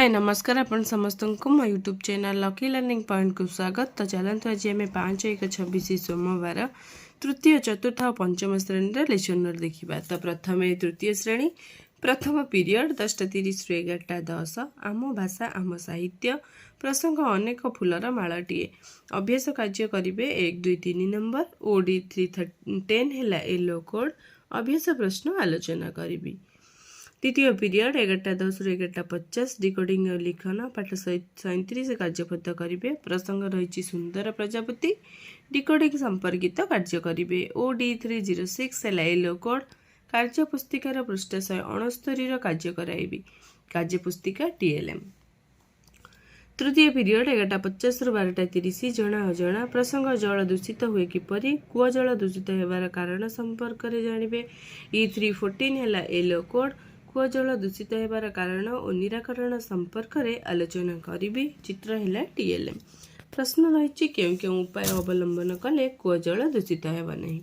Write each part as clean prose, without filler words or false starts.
हाय नमस्कार आपण समस्त को मो YouTube channel lucky learning point को स्वागत। तो चलते आज आम 5/1/26 सोमवार तृतीय चतुर्थ और पंचम श्रेणी लेसन देखा। तो प्रथम तृतीय श्रेणी प्रथम पीरियड 10:30 ରୁ 11:10 आम भाषा आम साहित्य प्रसंग अनेक फूलर मालटीए अभ्यास कार्य करेंगे 1 2 3 नंबर ओडी 310 है येलो कोड अभ्यास प्रश्न आलोचना करी। द्वितीय पीरियड 11:10 ରୁ 11:50 डिकोडिंग और लिखन पाठ 37 कार्यपद करेंगे। प्रसंग रही सुंदर प्रजापति डिकोडिंग संपर्कित कार्य करेंगे। ओडी 306 है येलो कोड कार्यपुस्तिकार पृष्ठ 169 कार्य कराइबी कार्यपुस्तिका टीएलएम। तृतीय पीरियड 11:50 ରୁ 12:30 जना अजना प्रसंग जल दूषित हुए किपरि कूआ जल दूषित होबार कारण संपर्क में जानिबे। E314 है येलो कोड कूआ जल दूषित होबार कारण और निराकरण संपर्क में आलोचना करी। चित्र है टीएलएम। प्रश्न रही क्यों उपाय अवलंबन कले कूआ जल दूषित होगा नहीं।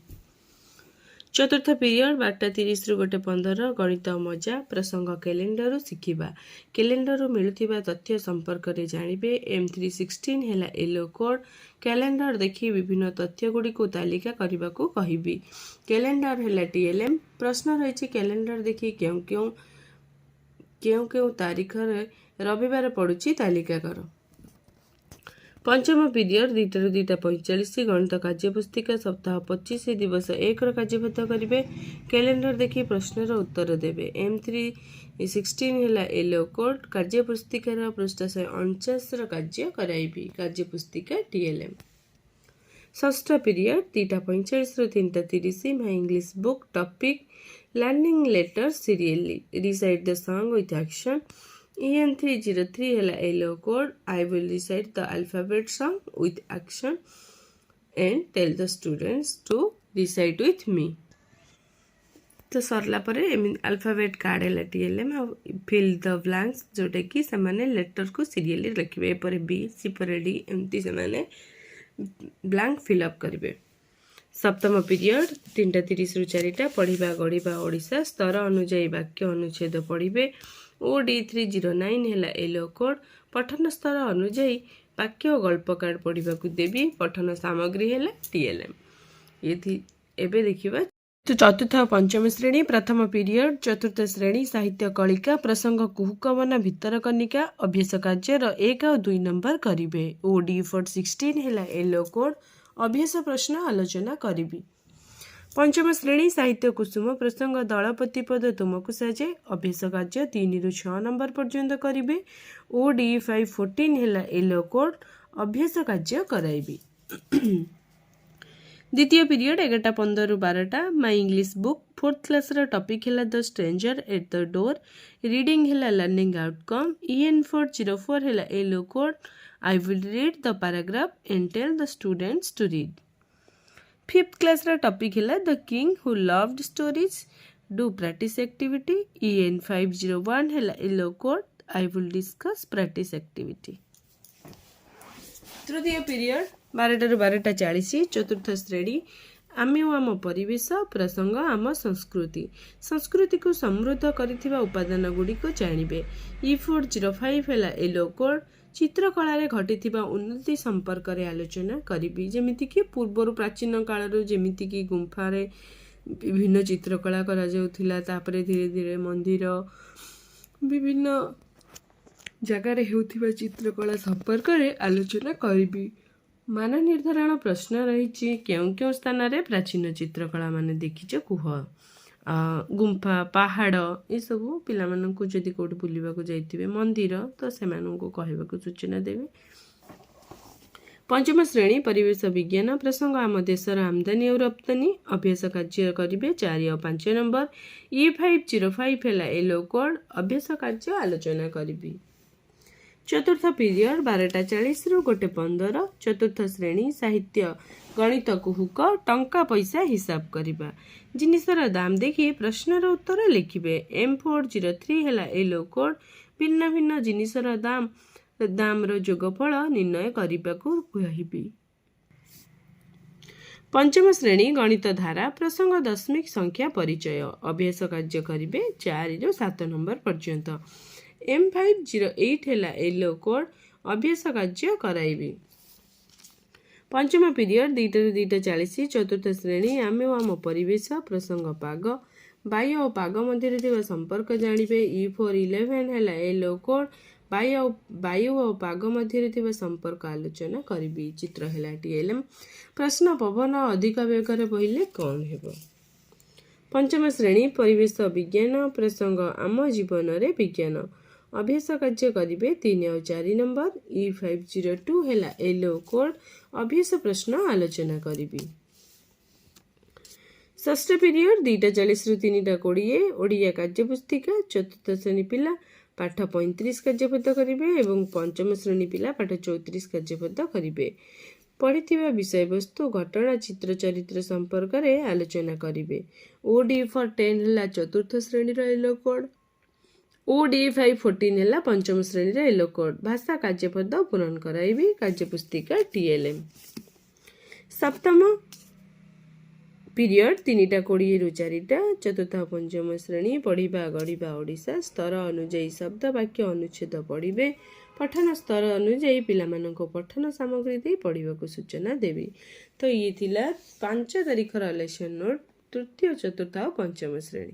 चतुर्थ पीरियड 12:30 ରୁ 1:15 गणित मजा प्रसंग कैलेंडर शिखा कैलेंडर मिलुवा तथ्य संपर्क में जानिबे। M316 है येलो कोड कैलेंडर देखी विभिन्न तथ्य गुड़ी को तालिका करने को कहबी। कैलेंडर है टीएलएम। प्रश्न रही कैलेंडर देखी क्यों क्यों तारीख रविवार पड़ुची तालिका कर। पंचम पीरियड 2 ରୁ 2:45 गणित कार्यपुस्तिका सप्ताह 25 दिवस 1 कार्यपद करेंगे। कैलेंडर देखी प्रश्नर उत्तर देवे। M316 है येलो कोड कार्यपुस्तिकार पृष्ठ 149 कार्य कराइबी कार्यपुस्तिका टीएलएम। षष्ठ पीरियड 2:45 ରୁ 3:30 my English book topic learning letter serially recite the song with action. EN303 है yellow code I will recite the alphabet song with action and tell the students to recite with me। तो सरला परे alphabet card है TLM fill the blanks जोटा कि से letter को serially लिखे एपर बी सी पर डी एमती से ब्लैंक फिलअप करेंगे। सप्तम पीरियड 3:30 ରୁ 4ଟା पढ़ा गढ़ा ओडिशा स्तर अनुजाई वाक्य अनुच्छेद पढ़े। OD 309 है येलो कोड पठन स्तर अनुजाई वाक्य और गल्प कार्ड पढ़ा को देवी। पठन सामग्री है टीएलएम। ये एबे देखिबा तो चतुर्थ और पंचम श्रेणी प्रथम पीरियड चतुर्थ श्रेणी साहित्य कलिका प्रसंग कुहुकवन भितर कनिका अभ्यास कार्य 1 और 2 नंबर करेंगे। OD 416 है येलो कोड अभ्यास प्रश्न आलोचना करी। पंचम श्रेणी साहित्य कुसुम प्रसंग दलपति पद तुमको साजे अभ्यास कार्य 3 ରୁ 6 नंबर पर्यंत करेंगे। OD 514 है येलो कोड अभ्यास कार्य कराइबी। द्वितीय पीरियड 11:15 ରୁ 12ଟା my English book fourth class topic है the stranger at the door reading है लर्निंग आउटकम। EN404 है yellow code I will read the paragraph and tell the students to read। Fifth class topic है the king who loved stories do practice activity. EN501 है yellow code I will discuss practice activity। तृतीय period 12 ରୁ 12:40 चतुर्थ श्रेणी आम आम परिवेश प्रसंग आम संस्कृति संस्कृति को समृद्ध करिथिबा उपादान गुडी को जानिबे। E405 है येलो कोड चित्रकला घटिथिबा उन्नति संपर्क में आलोचना करी। जेमिति कि पूर्वर प्राचीन काल जेमिति कि गुंफारे विभिन्न चित्रकला करा जाउथिला तापरे धीरे धीरे मंदिर विभिन्न जगार हेउथिबा चित्रकला संपर्क में आलोचना करी। मान निर्धारण प्रश्न रही क्यों स्थान रे प्राचीन चित्रकला माने देखिछ कुह। गुंफा पहाड़ ये सब पिला माननकु जदि कोठी बुलिबा को जाइथिबे मंदिर तो से माननकु कहबा को सूचना देबे। पंचम श्रेणी परिवेश विज्ञान प्रसंग आम देशर आमदानी और रप्तानी अभ्यास कार्य करेंगे 4 और 5 नंबर। E505 है येलो कोड अभ्यास कार्य आलोचना करी। चतुर्थ पीरियड 12:40 ରୁ 1:15 चतुर्थ श्रेणी साहित्य गणित कुहुक टंका पैसा हिसाब करवा जिनिसर दाम देखी प्रश्नर उत्तर लिखिबे। M403 है येलो कोड भिन्न भिन्न जिनिसर दाम जोगफल निर्णय करने को कहबी। पंचम श्रेणी गणित धारा प्रसंग दशमिक संख्या परिचय अभ्यास कार्य करेंगे 4 ରୁ 7 नंबर पर्यंत। M508 है येलो कोड अभ्यास कार्य कराइबी। पंचम पीरियड 2:40 चतुर्थ श्रेणी आमे आम परिवेश प्रसंग पाग वायु और पाग मध्य संपर्क जानिबे। E411 है येलो कोड वायु और पाग मध्य संपर्क आलोचना करी। चित्र है TLM। प्रश्न पवन अधिक वेगर बहिले कौन हेबो। पंचम श्रेणी परिवेश विज्ञान प्रसंग आम जीवन रे विज्ञान अभ्यास कार्य करिबे 3 और 4 नंबर। E502 है येलो कोड अभ्यास प्रश्न आलोचना करी। षष्ठ पीरियड 2:40 रु 3:20 ओडिया कार्यपुस्तिका चतुर्थ श्रेणी पिला पाठ 35 कार्यपद करिबे एवं पंचम श्रेणी पिला पाठ 34 कार्यपद करिबे। पढ़िथिबा विषय वस्तु घटना चित्र चरित्र संपर्क रे आलोचना करिबे। OD410 है चतुर्थ श्रेणी रो येलो कोड। OD514 है पंचम श्रेणी रो येलो कोड। भाषा कार्यपद पूरण कराइबी। कार्यपुस्तिका TLM। सप्तम पीरियड 3:20 रु 4 चतुर्थ पंचम श्रेणी पढ़िबा गढ़िबा ओडिशा स्तर अनुଯାयी शब्द वाक्य अनुच्छेद पढ़िबे। पठन स्तर अनुଯାयी पिलामाननको पठन सामग्री दे पढ़िबाकू सूचना देवी। तो ये थिला 5 तारिखर लेसन नोट तृतीय चतुर्थ और पंचम श्रेणी।